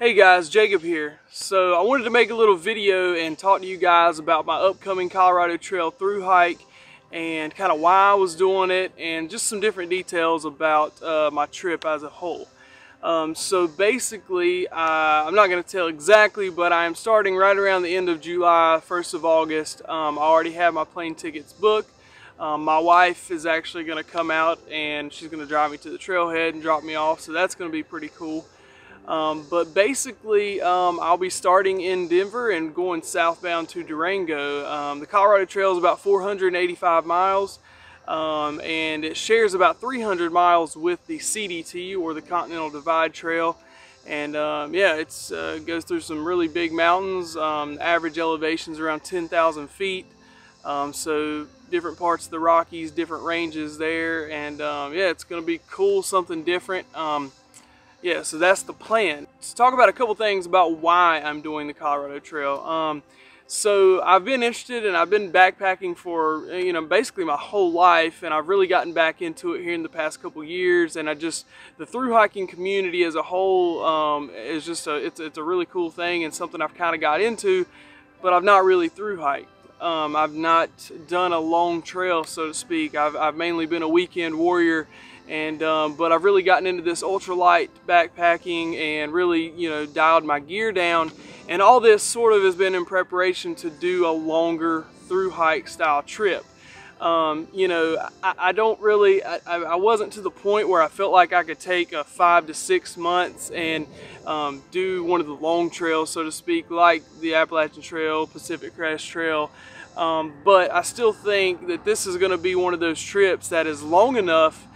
Hey guys, Jacob here. So I wanted to make a little video and talk to you guys about my upcoming Colorado Trail through hike and kind of why I was doing it and just some different details about my trip as a whole. So basically, I'm not going to tell exactly, but I am starting right around the end of July, 1st of August. I already have my plane tickets booked. My wife is actually going to come out and she's going to drive me to the trailhead and drop me off, so that's going to be pretty cool. But basically, I'll be starting in Denver and going southbound to Durango. The Colorado Trail is about 485 miles, and it shares about 300 miles with the CDT, or the Continental Divide Trail. And yeah, it goes through some really big mountains. Average elevation's around 10,000 feet. So different parts of the Rockies, different ranges there, and yeah, it's going to be cool, something different. Yeah, so that's the plan. Let's talk about a couple things about why I'm doing the Colorado Trail. So I've been interested and I've been backpacking for, basically my whole life, and I've really gotten back into it here in the past couple years. And the thru hiking community as a whole is just it's a really cool thing and something I've kind of got into, but I've not really thru hiked. I've not done a long trail, so to speak. I've mainly been a weekend warrior. And but I've really gotten into this ultralight backpacking and really, dialed my gear down. And all this sort of has been in preparation to do a longer through hike style trip. I don't really, I wasn't to the point where I felt like I could take 5 to 6 months and do one of the long trails, so to speak, like the Appalachian Trail, Pacific Crest Trail. But I still think that this is going to be one of those trips that is long enough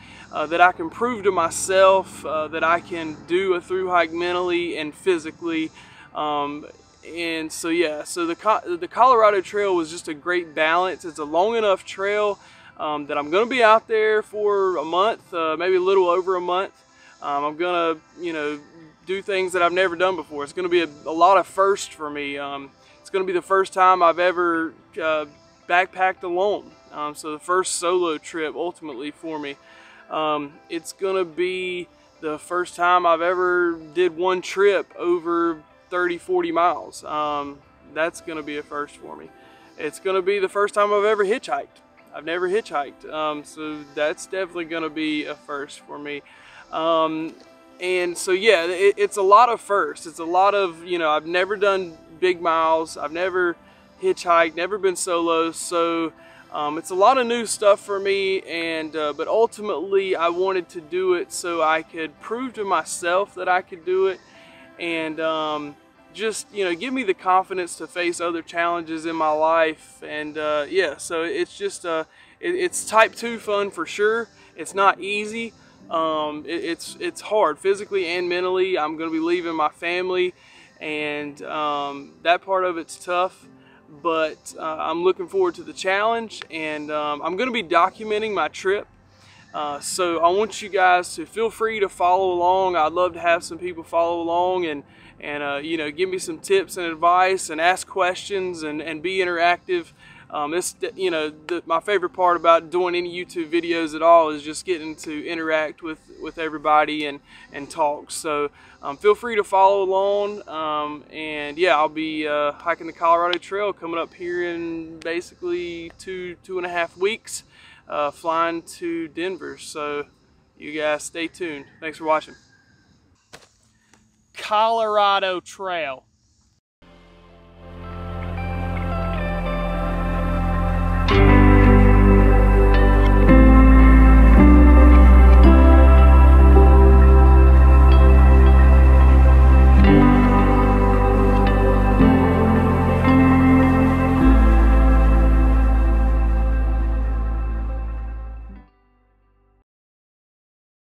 that I can prove to myself that I can do a thru hike mentally and physically. And so yeah, so the Colorado Trail was just a great balance. It's a long enough trail that I'm going to be out there for a month, maybe a little over a month. I'm going to, do things that I've never done before. It's going to be a lot of firsts for me. It's going to be the first time I've ever backpacked alone. So the first solo trip ultimately for me. It's gonna be the first time I've ever did one trip over 30-40 miles. That's gonna be a first for me. It's gonna be the first time I've ever hitchhiked. I've never hitchhiked, so that's definitely gonna be a first for me. And so yeah, it's a lot of firsts. It's a lot of, I've never done big miles. I've never hitchhiked, never been solo, so it's a lot of new stuff for me, and but ultimately I wanted to do it so I could prove to myself that I could do it, and just give me the confidence to face other challenges in my life. And yeah, so it's just it's type 2 fun for sure. It's not easy. It's hard physically and mentally. I'm going to be leaving my family, and that part of it's tough. But I'm looking forward to the challenge, and I'm going to be documenting my trip. So I want you guys to feel free to follow along. I'd love to have some people follow along and give me some tips and advice and ask questions and be interactive. My favorite part about doing any YouTube videos at all is just getting to interact with everybody and talk. So feel free to follow along, and yeah, I'll be hiking the Colorado Trail coming up here in basically 2.5 weeks, flying to Denver. So you guys stay tuned. Thanks for watching. Colorado Trail.